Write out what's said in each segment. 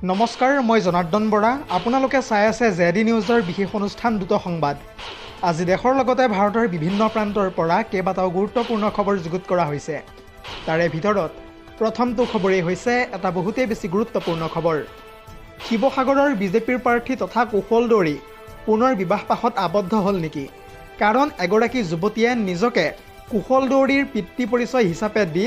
নমস্কাৰ, মই জনাৰ্দন বৰা। আপোনালোকে চাই আছে জেডি নিউজৰ বিশেষ অনুষ্ঠান দ্ৰুত সংবাদ। আজি দেশৰ লগতে ভাৰতৰ বিভিন্ন প্ৰান্তৰ পৰা কেইবাটাও গুৰুত্বপূৰ্ণ খবৰ যুগুত কৰা হৈছে। তাৰে ভিতৰত প্ৰথমটো খবৰেই হৈছে এটা বহুতেই বেছি গুৰুত্বপূৰ্ণ খবৰ। শিৱসাগৰৰ বিজেপিৰ প্ৰাৰ্থী তথা কুশল দৌৰী পুনৰ বিবাহপাশত আবদ্ধ হ'ল নেকি? কাৰণ এগৰাকী যুৱতীয়ে নিজকে কুশল দৌৰীৰ পিতৃ পৰিচয় হিচাপে দি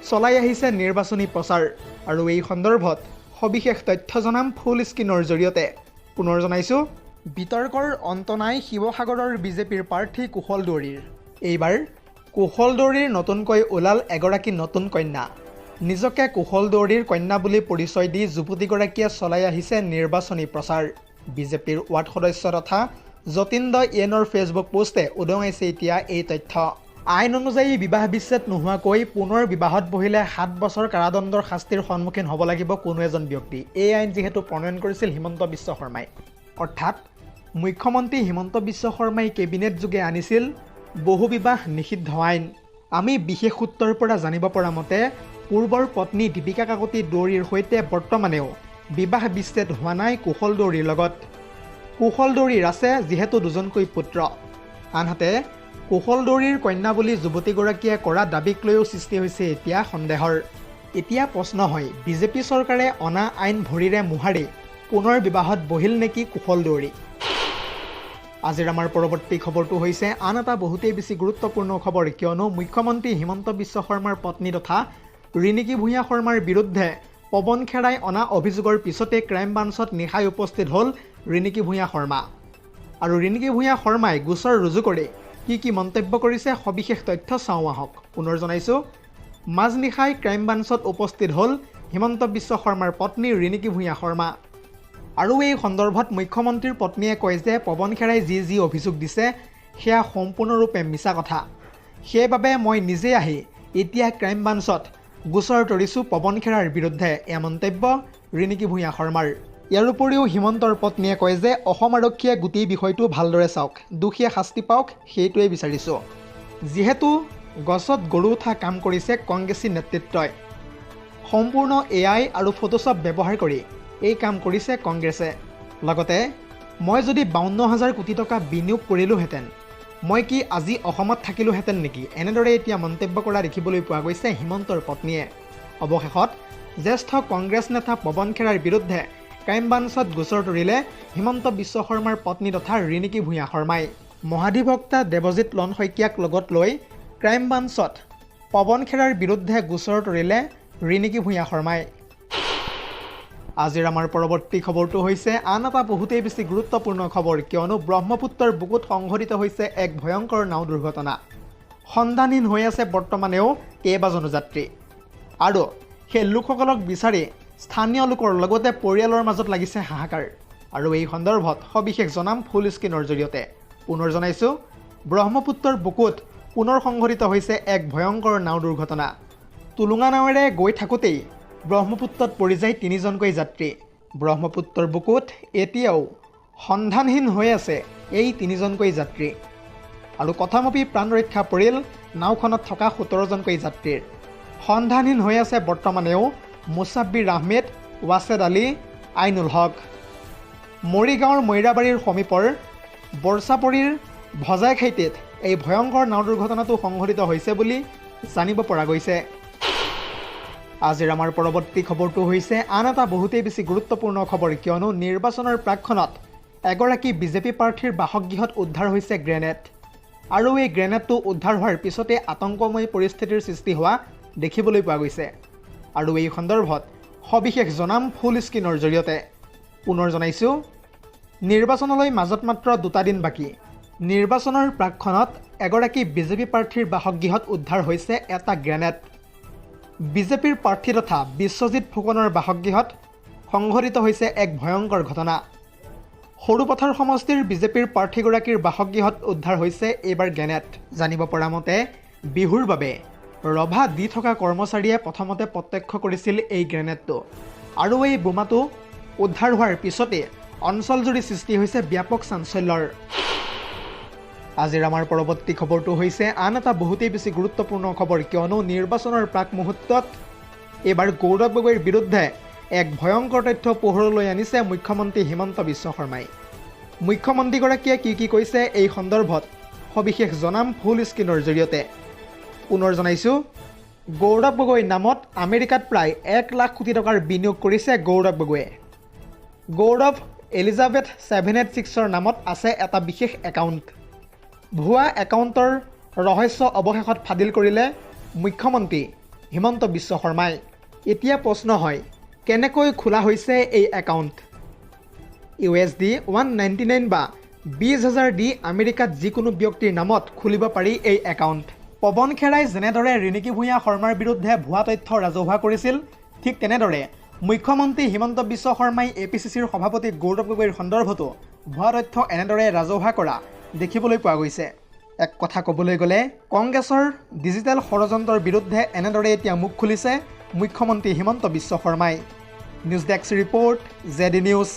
চলাই আহিছে নিৰ্বাচনী প্ৰচাৰ। আৰু এই সন্দৰ্ভত সবিশেষ তথ্য জনাম ফুল স্ক্ৰীনৰ জৰিয়তে। পুনৰ জনাইছোঁ, বিতৰ্কৰ অন্ত নাই শিৱসাগৰৰ বিজেপিৰ প্ৰাৰ্থী কুশল দৌৰীৰ। এইবাৰ কুশল দৌৰীৰ নতুনকৈ ওলাল এগৰাকী নতুন কন্যা। নিজকে কুশল দৌৰীৰ কন্যা বুলি পৰিচয় দি যুৱতীগৰাকীয়ে চলাই আহিছে নিৰ্বাচনী প্ৰচাৰ। বিজেপিৰ ৱাৰ্ড সদস্য তথা যতীন্দ্ৰ ইয়েনৰ ফেচবুক পোষ্টে উদঙাইছে এতিয়া এই তথ্য। আইন অনুযায়ী বিবাহ বিচ্ছেদ নোহোৱাকৈ পুনৰ বিবাহত বহিলে 7 বছৰ কাৰাদণ্ডৰ শাস্তিৰ সন্মুখীন হ'ব লাগিব কোনো এজন ব্যক্তি। এই আইন যিহেতু প্ৰণয়ন কৰিছিল হিমন্ত বিশ্ব শৰ্মাই, অৰ্থাৎ মুখ্যমন্ত্ৰী হিমন্ত বিশ্ব শৰ্মাই কেবিনেট যোগে আনিছিল বহু বিবাহ নিষিদ্ধ আইন। আমি বিশেষ সূত্ৰৰ পৰা জানিব পৰা মতে পূৰ্বৰ পত্নী দীপিকা কাকতি দৌৰীৰ সৈতে বৰ্তমানেও বিবাহ বিচ্ছেদ হোৱা নাই কুশল দৌৰীৰ লগত। কুশল দৌৰীৰ আছে যিহেতু দুজনকৈ পুত্ৰ। আনহাতে কুশল দৌৰীৰ কন্যা বুলি যুৱতীগৰাকীয়ে কৰা দাবীক লৈও সৃষ্টি হৈছে এতিয়া সন্দেহৰ। এতিয়া প্ৰশ্ন হয়, বিজেপি চৰকাৰে অনা আইন ভৰিৰে মোহাৰি পুনৰ বিবাহত বহিল নেকি কুশল দৌৰী? আজিৰ আমাৰ পৰৱৰ্তী খবৰটো হৈছে আন এটা বহুতেই বেছি গুৰুত্বপূৰ্ণ খবৰ, কিয়নো মুখ্যমন্ত্ৰী হিমন্ত বিশ্ব শৰ্মাৰ পত্নী তথা ৰিণিকী ভূঞা শৰ্মাৰ বিৰুদ্ধে পৱন খেৰাই অনা অভিযোগৰ পিছতে ক্ৰাইম ব্ৰাঞ্চত নিশাই উপস্থিত হ'ল ৰিণিকী ভূঞা শৰ্মা। আৰু ৰিণিকী ভূঞা শৰ্মাই গোচৰ ৰুজু কৰি কি মন্তব্য কৰিছে সবিশেষ তথ্য চাওঁ আহক। পুনৰ জনাইছোঁ, মাজনিশাই ক্ৰাইম ব্ৰাঞ্চত উপস্থিত হ'ল হিমন্ত বিশ্ব শৰ্মাৰ পত্নী ৰিণিকী ভূঞা শৰ্মা। আৰু এই সন্দৰ্ভত মুখ্যমন্ত্ৰীৰ পত্নীয়ে কয় যে পৱন খেৰাই যি অভিযোগ দিছে সেয়া সম্পূৰ্ণৰূপে মিছা কথা। সেইবাবে মই নিজে আহি এতিয়া ক্ৰাইম ব্ৰাঞ্চত গোচৰ তৰিছোঁ পৱন খেৰাৰ বিৰুদ্ধে, এয়া মন্তব্য ৰিণিকী ভূঞা শৰ্মাৰ। ইয়াৰ উপৰিও হিমন্তৰ পত্নীয়ে কয় যে অসম আৰক্ষীয়ে গোটেই বিষয়টো ভালদৰে চাওক, দোষীয়ে শাস্তি পাওক, সেইটোৱে বিচাৰিছোঁ। যিহেতু গছত গৰু উঠা কাম কৰিছে কংগ্ৰেছী নেতৃত্বই। সম্পূৰ্ণ AI আৰু ফটোশ্বপ ব্যৱহাৰ কৰি এই কাম কৰিছে কংগ্ৰেছে। লগতে মই যদি 52,000 কোটি টকা বিনিয়োগ কৰিলোহেঁতেন, মই কি আজি অসমত থাকিলোহেঁতেন নেকি? এনেদৰে এতিয়া মন্তব্য কৰা দেখিবলৈ পোৱা গৈছে হিমন্তৰ পত্নীয়ে। অৱশেষত জ্যেষ্ঠ কংগ্ৰেছ নেতা পৱন খেৰাৰ বিৰুদ্ধে ক্ৰাইম ব্ৰাঞ্চত গোচৰ তৰিলে হিমন্ত বিশ্ব শৰ্মাৰ পত্নী তথা ৰিণিকী ভূঞা শৰ্মাই। মহাধিবক্তা দেৱজিৎ লন শইকীয়াক লগত লৈ ক্ৰাইম ব্ৰাঞ্চত পৱন খেৰাৰ বিৰুদ্ধে গোচৰ তৰিলে ৰিণিকী ভূঞা শৰ্মাই। আজিৰ আমাৰ পৰৱৰ্তী খবৰটো হৈছে আন এটা বহুতেই বেছি গুৰুত্বপূৰ্ণ খবৰ, কিয়নো ব্ৰহ্মপুত্ৰৰ বুকুত সংঘটিত হৈছে এক ভয়ংকৰ নাও দুৰ্ঘটনা। সন্ধানহীন হৈ আছে বৰ্তমানেও কেইবাজনো যাত্ৰী। আৰু সেই লোকসকলক বিচাৰি স্থানীয় লোকৰ লগতে পৰিয়ালৰ মাজত লাগিছে হাহাকাৰ। আৰু এই সন্দৰ্ভত সবিশেষ জনাম ফুল স্ক্ৰীনৰ জৰিয়তে। পুনৰ জনাইছোঁ, ব্ৰহ্মপুত্ৰৰ বুকুত পুনৰ সংঘটিত হৈছে এক ভয়ংকৰ নাও দুৰ্ঘটনা। টুলুঙা নাৱেৰে গৈ থাকোঁতেই ব্ৰহ্মপুত্ৰত পৰি যায় 3জনকৈ যাত্ৰী। ব্ৰহ্মপুত্ৰৰ বুকুত এতিয়াও সন্ধানহীন হৈ আছে এই 3জনকৈ যাত্ৰী। আৰু কথামপি প্ৰাণ ৰক্ষা পৰিল নাওখনত থকা 17জনকৈ যাত্ৰীৰ। সন্ধানহীন হৈ আছে বৰ্তমানেও মুছাব্বিৰ আহমেদ, ৱাছেদ আলী, আইনুল হক। মৰিগাঁৱৰ মৈৰাবাৰীৰ সমীপৰ বৰচাপৰিৰ ভজাইখাইটিত এই ভয়ংকৰ নাও দুৰ্ঘটনাটো সংঘটিত হৈছে বুলি জানিব পৰা গৈছে। আজিৰ আমাৰ পৰৱৰ্তী খবৰটো হৈছে আন এটা বহুতেই বেছি গুৰুত্বপূৰ্ণ খবৰ, কিয়নো নিৰ্বাচনৰ প্ৰাকক্ষণত এগৰাকী বিজেপি প্ৰাৰ্থীৰ বাসগৃহত উদ্ধাৰ হৈছে গ্ৰেনেড। আৰু এই গ্ৰেনেডটো উদ্ধাৰ হোৱাৰ পিছতে আতংকময় পৰিস্থিতিৰ সৃষ্টি হোৱা দেখিবলৈ পোৱা গৈছে। আৰু এই সন্দৰ্ভত সবিশেষ জনাম ফুল স্ক্ৰীনৰ জৰিয়তে। পুনৰ জনাইছোঁ, নিৰ্বাচনলৈ মাজত মাত্ৰ 2টা দিন বাকী। নিৰ্বাচনৰ প্ৰাকক্ষণত এগৰাকী বিজেপি প্ৰাৰ্থীৰ বাসগৃহত উদ্ধাৰ হৈছে এটা গ্ৰেনেড। বিজেপিৰ প্ৰাৰ্থী তথা বিশ্বজিৎ ফুকনৰ বাসগৃহত সংঘটিত হৈছে এক ভয়ংকৰ ঘটনা। সৰুপথাৰ সমষ্টিৰ বিজেপিৰ প্ৰাৰ্থীগৰাকীৰ বাসগৃহত উদ্ধাৰ হৈছে এইবাৰ গ্ৰেনেড। জানিব পৰা মতে বিহুৰ বাবে ৰভা দি থকা কৰ্মচাৰীয়ে প্ৰথমতে প্ৰত্যক্ষ কৰিছিল এই গ্ৰেনেডটো। আৰু এই বোমাটো উদ্ধাৰ হোৱাৰ পিছতে অঞ্চলজুৰি সৃষ্টি হৈছে ব্যাপক চাঞ্চল্যৰ। আজিৰ আমাৰ পৰৱৰ্তী খবৰটো হৈছে আন এটা বহুতেই বেছি গুৰুত্বপূৰ্ণ খবৰ, কিয়নো নিৰ্বাচনৰ প্ৰাক মুহূৰ্তত এবাৰ গৌৰৱ গগৈৰ বিৰুদ্ধে এক ভয়ংকৰ তথ্য পোহৰলৈ আনিছে মুখ্যমন্ত্ৰী হিমন্ত বিশ্ব শৰ্মাই। মুখ্যমন্ত্ৰীগৰাকীয়ে কি কৈছে এই সন্দৰ্ভত সবিশেষ জনাম ফুল স্ক্ৰীনৰ জৰিয়তে। পুনৰ জনাইছোঁ, গৌৰৱ গগৈ নামত আমেৰিকাত প্ৰায় 1 লাখ কোটি টকাৰ বিনিয়োগ কৰিছে গৌৰৱ গগৈয়ে। গৌৰৱ এলিজাবেথ 786ৰ নামত আছে এটা বিশেষ একাউণ্ট। ভুৱা একাউণ্টৰ ৰহস্য অৱশেষত ফাদিল কৰিলে মুখ্যমন্ত্ৰী হিমন্ত বিশ্ব শৰ্মাই। এতিয়া প্ৰশ্ন হয়, কেনেকৈ খোলা হৈছে এই একাউণ্ট? USD 199 বা 20,000 দি আমেৰিকাত যিকোনো ব্যক্তিৰ নামত খুলিব পাৰি এই একাউণ্ট। পৱন খেৰাই যেনেদৰে ৰিণিকী ভূঞা শৰ্মাৰ বিৰুদ্ধে ভুৱা তথ্য ৰাজহুৱা কৰিছিল, ঠিক তেনেদৰে মুখ্যমন্ত্ৰী হিমন্ত বিশ্ব শৰ্মাই APCCৰ সভাপতি গৌৰৱ গগৈৰ সন্দৰ্ভতো ভুৱা তথ্য এনেদৰে ৰাজহুৱা কৰা দেখিবলৈ পোৱা গৈছে। এক কথা ক'বলৈ গ'লে কংগ্ৰেছৰ ডিজিটেল ষড়যন্ত্ৰৰ বিৰুদ্ধে এনেদৰে এতিয়া মুখ খুলিছে মুখ্যমন্ত্ৰী হিমন্ত বিশ্ব শৰ্মাই। News desk report, ZD news.